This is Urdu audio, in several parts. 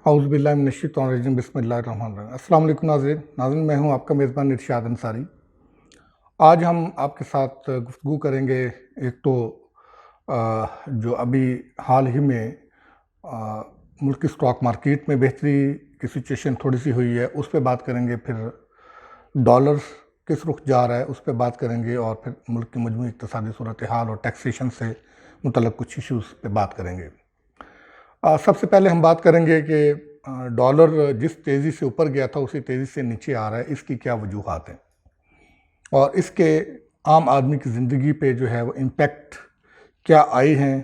اعوذ باللہ من الشیطان الرجیم بسم اللہ الرحمن الرحیم۔ السلام علیکم ناظرین، میں ہوں آپ کا میزبان ارشاد انصاری۔ آج ہم آپ کے ساتھ گفتگو کریں گے ایک تو جو ابھی حال ہی میں ملکی سٹاک مارکیٹ میں بہتری کی سچویشن تھوڑی سی ہوئی ہے، اس پہ بات کریں گے۔ پھر ڈالر کس رخ جا رہا ہے اس پہ بات کریں گے، اور پھر ملک کی مجموعی اقتصادی صورتحال اور ٹیکسیشن سے متعلق کچھ ایشوز پہ بات کریں گے۔ سب سے پہلے ہم بات کریں گے کہ ڈالر جس تیزی سے اوپر گیا تھا اسی تیزی سے نیچے آ رہا ہے، اس کی کیا وجوہات ہیں اور اس کے عام آدمی کی زندگی پہ جو ہے وہ امپیکٹ کیا آئے ہیں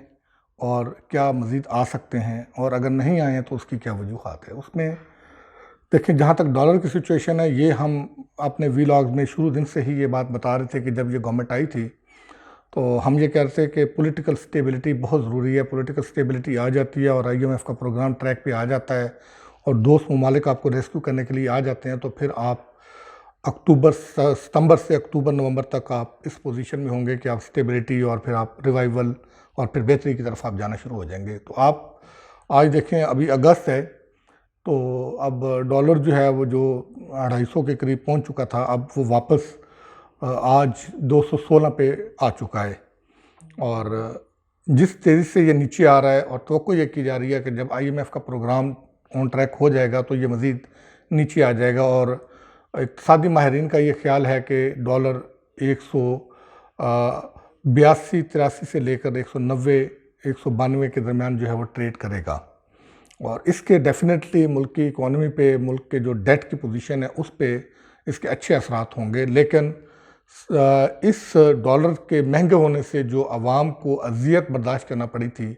اور کیا مزید آ سکتے ہیں، اور اگر نہیں آئے ہیں تو اس کی کیا وجوہات ہیں۔ اس میں دیکھیں، جہاں تک ڈالر کی سچویشن ہے، یہ ہم اپنے ویلاگز میں شروع دن سے ہی یہ بات بتا رہے تھے کہ جب یہ گورنمنٹ آئی تھی تو ہم یہ کہہ رہے تھے کہ پولیٹیکل سٹیبلٹی بہت ضروری ہے۔ پولیٹیکل سٹیبلٹی آ جاتی ہے اور آئی ایم ایف کا پروگرام ٹریک پہ آ جاتا ہے اور دوست ممالک آپ کو ریسکیو کرنے کے لیے آ جاتے ہیں، تو پھر آپ ستمبر سے اکتوبر نومبر تک آپ اس پوزیشن میں ہوں گے کہ آپ سٹیبلٹی اور پھر آپ ریوائیول اور پھر بہتری کی طرف آپ جانا شروع ہو جائیں گے۔ تو آپ آج دیکھیں، ابھی اگست ہے تو اب ڈالر جو ہے وہ جو 250 کے قریب پہنچ چکا تھا، اب وہ واپس آج 216 پہ آ چکا ہے، اور جس تیزی سے یہ نیچے آ رہا ہے اور توقع یہ کی جا رہی ہے کہ جب آئی ایم ایف کا پروگرام آن ٹریک ہو جائے گا تو یہ مزید نیچے آ جائے گا، اور اقتصادی ماہرین کا یہ خیال ہے کہ ڈالر 182-83 سے لے کر 190-192 کے درمیان جو ہے وہ ٹریڈ کرے گا، اور اس کے ڈیفینیٹلی ملک کی اکانومی پہ، ملک کے جو ڈیٹ کی پوزیشن ہے اس پہ اس کے اچھے اثرات ہوں گے۔ لیکن اس ڈالر کے مہنگے ہونے سے جو عوام کو اذیت برداشت کرنا پڑی تھی،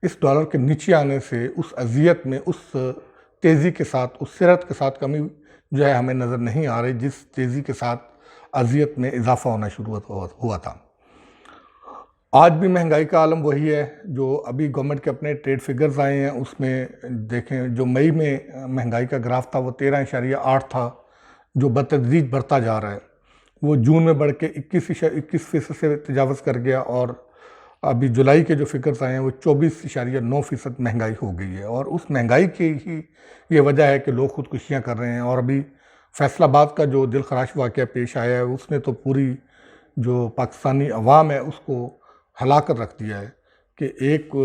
اس ڈالر کے نیچے آنے سے اس اذیت میں اس تیزی کے ساتھ، اس سرعت کے ساتھ کمی جو ہے ہمیں نظر نہیں آ رہی جس تیزی کے ساتھ اذیت میں اضافہ ہونا شروع ہوا تھا۔ آج بھی مہنگائی کا عالم وہی ہے جو ابھی گورنمنٹ کے اپنے ٹریڈ فگرز آئے ہیں، اس میں دیکھیں جو مئی میں مہنگائی کا گراف تھا وہ 13.8 تھا، جو بتدریج بڑھتا جا رہا ہے۔ وہ جون میں بڑھ کے 21% سے تجاوز کر گیا، اور ابھی جولائی کے جو فگرز آئے ہیں وہ 24.9% مہنگائی ہو گئی ہے، اور اس مہنگائی کی ہی یہ وجہ ہے کہ لوگ خودکشیاں کر رہے ہیں۔ اور ابھی فیصل آباد کا جو دل خراش واقعہ پیش آیا ہے، اس نے تو پوری جو پاکستانی عوام ہے اس کو ہلا کر رکھ دیا ہے کہ ایک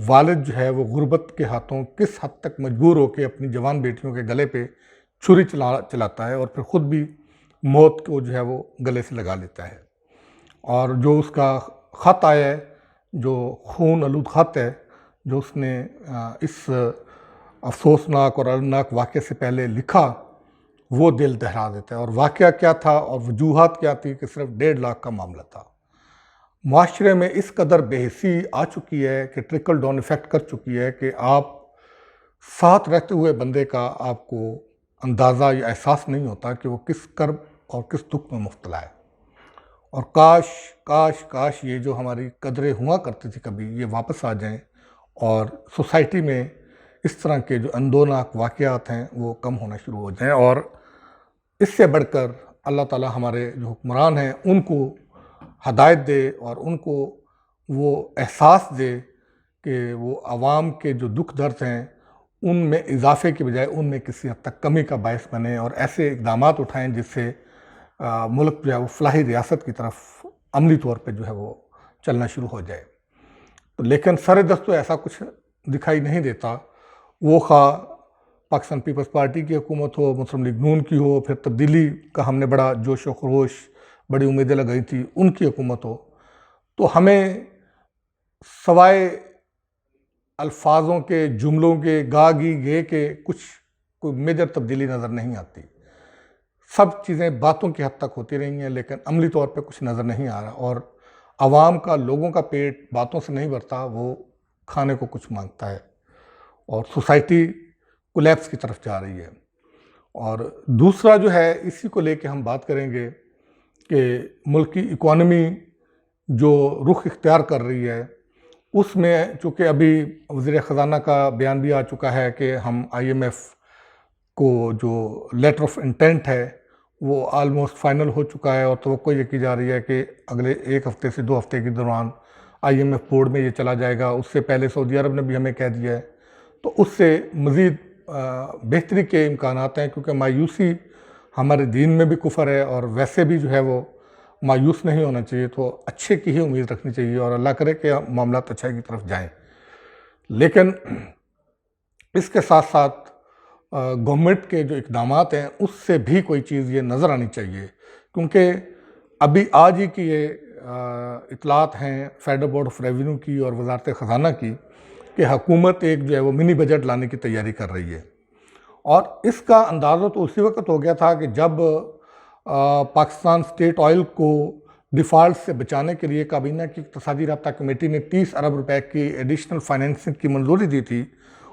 والد جو ہے وہ غربت کے ہاتھوں کس حد تک مجبور ہو کے اپنی جوان بیٹیوں کے گلے پہ چھری چلاتا ہے اور پھر خود بھی موت کو جو ہے وہ گلے سے لگا لیتا ہے۔ اور جو اس کا خط آیا ہے، جو خون آلود خط ہے جو اس نے اس افسوسناک اور المناک واقعے سے پہلے لکھا، وہ دل دہلا دیتا ہے۔ اور واقعہ کیا تھا اور وجوہات کیا تھی کہ صرف 1.5 لاکھ کا معاملہ تھا۔ معاشرے میں اس قدر بے حسی آ چکی ہے کہ ٹرکل ڈاؤن ایفیکٹ کر چکی ہے کہ آپ ساتھ رہتے ہوئے بندے کا آپ کو اندازہ یا احساس نہیں ہوتا کہ وہ کس کرب اور کس دکھ میں مبتلا ہے۔ اور کاش کاش کاش یہ جو ہماری قدریں ہوا کرتی تھی کبھی، یہ واپس آ جائیں اور سوسائٹی میں اس طرح کے جو اندوناک واقعات ہیں وہ کم ہونا شروع ہو جائیں، اور اس سے بڑھ کر اللہ تعالیٰ ہمارے جو حکمران ہیں ان کو ہدایت دے اور ان کو وہ احساس دے کہ وہ عوام کے جو دکھ درد ہیں ان میں اضافے کے بجائے ان میں کسی حد تک کمی کا باعث بنے، اور ایسے اقدامات اٹھائیں جس سے ملک جو ہے وہ فلاحی ریاست کی طرف عملی طور پہ جو ہے وہ چلنا شروع ہو جائے۔ لیکن سر دست تو ایسا کچھ دکھائی نہیں دیتا، وہ خواہ پاکستان پیپلز پارٹی کی حکومت ہو، مسلم لیگ نون کی ہو، پھر تبدیلی کا ہم نے بڑا جوش و خروش، بڑی امیدیں لگائی تھی، ان کی حکومت ہو، تو ہمیں سوائے الفاظوں کے، جملوں کے، گا گی گے کے کوئی میجر تبدیلی نظر نہیں آتی۔ سب چیزیں باتوں کی حد تک ہوتی رہی ہیں لیکن عملی طور پہ کچھ نظر نہیں آ رہا، اور عوام کا، لوگوں کا پیٹ باتوں سے نہیں بھرتا، وہ کھانے کو کچھ مانگتا ہے، اور سوسائٹی کولیپس کی طرف جا رہی ہے۔ اور دوسرا جو ہے، اسی کو لے کے ہم بات کریں گے کہ ملک کی اکانومی جو رخ اختیار کر رہی ہے، اس میں چونکہ ابھی وزیر خزانہ کا بیان بھی آ چکا ہے کہ ہم آئی ایم ایف کو جو لیٹر آف انٹینٹ ہے وہ آلموسٹ فائنل ہو چکا ہے، اور توقع یہ کی جا رہی ہے کہ اگلے 1 ہفتے سے 2 ہفتے کے دوران آئی ایم ایف بورڈ میں یہ چلا جائے گا۔ اس سے پہلے سعودی عرب نے بھی ہمیں کہہ دیا ہے، تو اس سے مزید بہتری کے امکانات ہیں، کیونکہ مایوسی ہمارے دین میں بھی کفر ہے، اور ویسے بھی جو ہے وہ مایوس نہیں ہونا چاہیے، تو اچھے کی ہی امید رکھنی چاہیے اور اللہ کرے کہ معاملات اچھائی کی طرف جائیں۔ لیکن اس کے ساتھ ساتھ گورنمنٹ کے جو اقدامات ہیں اس سے بھی کوئی چیز یہ نظر آنی چاہیے، کیونکہ ابھی آج ہی کی یہ اطلاعات ہیں فیڈرل بورڈ آف ریونیو کی اور وزارت خزانہ کی کہ حکومت ایک جو ہے وہ منی بجٹ لانے کی تیاری کر رہی ہے، اور اس کا اندازہ تو اسی وقت ہو گیا تھا کہ جب پاکستان اسٹیٹ آئل کو ڈیفالٹ سے بچانے کے لیے کابینہ کی اقتصادی رابطہ کمیٹی نے 30 ارب روپے کی ایڈیشنل فائنینسنگ کی منظوری دی تھی،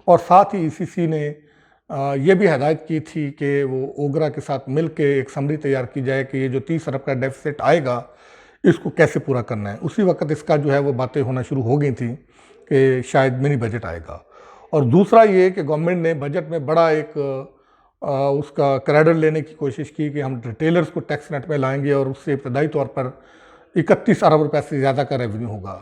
اور ساتھ ہی ای سی نے یہ بھی ہدایت کی تھی کہ وہ اوگرا کے ساتھ مل کے ایک سمری تیار کی جائے کہ یہ جو 30 ارب کا ڈیفیسٹ آئے گا اس کو کیسے پورا کرنا ہے۔ اسی وقت اس کا جو ہے وہ باتیں ہونا شروع ہو گئی تھیں کہ شاید منی بجٹ آئے گا، اور دوسرا یہ کہ گورنمنٹ نے بجٹ میں بڑا ایک اس کا کریڈٹ لینے کی کوشش کی کہ ہم ریٹیلرز کو ٹیکس نیٹ میں لائیں گے اور اس سے ابتدائی طور پر 31 ارب روپے سے زیادہ کا ریونیو ہوگا،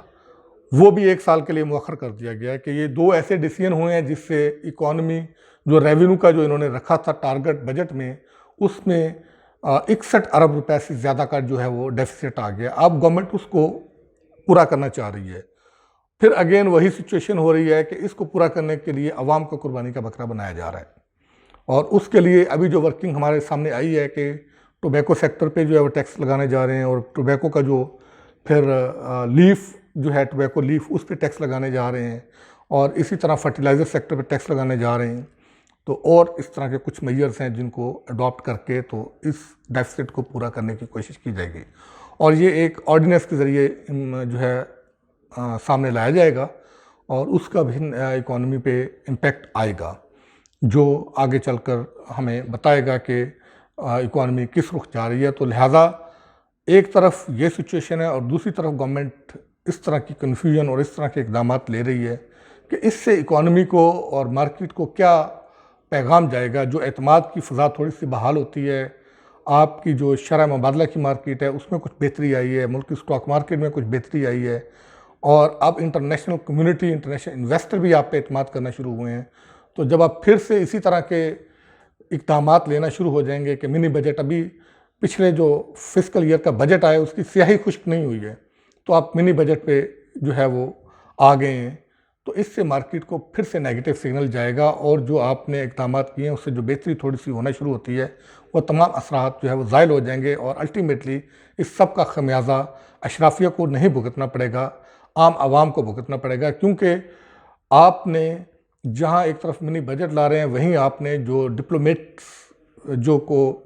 وہ بھی 1 سال کے لیے مؤخر کر دیا گیا کہ یہ 2 ایسے ڈیسیژن ہوئے ہیں جس سے اکانومی جو ریونیو کا جو انہوں نے رکھا تھا ٹارگٹ بجٹ میں، اس میں 61 ارب روپے سے زیادہ کا جو ہے وہ ڈیفیسٹ آ گیا۔ اب گورنمنٹ اس کو پورا کرنا چاہ رہی ہے، پھر اگین وہی سچویشن ہو رہی ہے کہ اس کو پورا کرنے کے لیے عوام کو قربانی کا بکرا بنایا جا رہا ہے، اور اس کے لیے ابھی جو ورکنگ ہمارے سامنے آئی ہے کہ ٹوبیکو سیکٹر پہ جو ہے وہ ٹیکس لگانے جا رہے ہیں، اور ٹوبیکو کا جو پھر لیف جو ہے ٹوبیکو لیف اس پہ ٹیکس لگانے جا رہے ہیں، اور اسی طرح فرٹیلائزر سیکٹر پہ ٹیکس لگانے جا رہے ہیں، تو اور اس طرح کے کچھ میئرز ہیں جن کو اڈاپٹ کر کے تو اس ڈیفیسٹ کو پورا کرنے کی کوشش کی جائے گی، اور یہ ایک آرڈیننس کے ذریعے جو ہے سامنے لایا جائے گا، اور اس کا بھی اکانومی پہ امپیکٹ آئے گا جو آگے چل کر ہمیں بتائے گا کہ اکانومی کس رخ جا رہی ہے۔ تو لہٰذا ایک طرف یہ سچویشن ہے، اور دوسری طرف گورنمنٹ اس طرح کی کنفیوژن اور اس طرح کے اقدامات لے رہی ہے کہ اس سے اکانومی کو اور مارکیٹ کو کیا پیغام جائے گا۔ جو اعتماد کی فضا تھوڑی سی بحال ہوتی ہے، آپ کی جو شرح مبادلہ کی مارکیٹ ہے اس میں کچھ بہتری آئی ہے، ملکی اسٹاک مارکیٹ میں کچھ بہتری آئی ہے، اور اب انٹرنیشنل کمیونٹی انٹرنیشنل انویسٹر بھی آپ پہ اعتماد کرنا شروع ہوئے ہیں، تو جب آپ پھر سے اسی طرح کے اقدامات لینا شروع ہو جائیں گے کہ منی بجٹ، ابھی پچھلے جو فسکل ایئر کا بجٹ آیا اس کی سیاہی خشک نہیں ہوئی ہے، تو آپ منی بجٹ پہ جو ہے وہ آ گئے ہیں، تو اس سے مارکیٹ کو پھر سے نیگیٹو سگنل جائے گا، اور جو آپ نے اقدامات کیے ہیں اس سے جو بہتری تھوڑی سی ہونا شروع ہوتی ہے وہ تمام اثرات جو ہے وہ زائل ہو جائیں گے، اور الٹیمیٹلی اس سب کا خمیازہ اشرافیہ کو نہیں بھگتنا پڑے گا، عام عوام کو بھگتنا پڑے گا، کیونکہ آپ نے جہاں ایک طرف منی بجٹ لا رہے ہیں وہیں آپ نے جو ڈپلومیٹس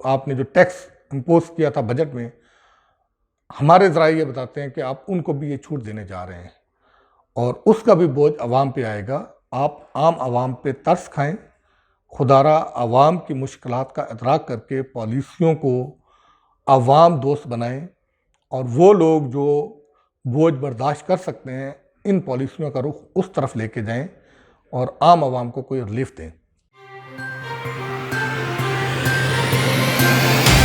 آپ نے جو ٹیکس امپوز کیا تھا بجٹ میں، ہمارے ذرائع یہ بتاتے ہیں کہ آپ ان کو بھی یہ چھوٹ دینے جا رہے ہیں، اور اس کا بھی بوجھ عوام پہ آئے گا۔ آپ عام عوام پہ ترس کھائیں، خدارہ عوام کی مشکلات کا ادراک کر کے پالیسیوں کو عوام دوست بنائیں، اور وہ لوگ جو بوجھ برداشت کر سکتے ہیں ان پالیسیوں کا رخ اس طرف لے کے جائیں اور عام عوام کو کوئی ریلیف دیں۔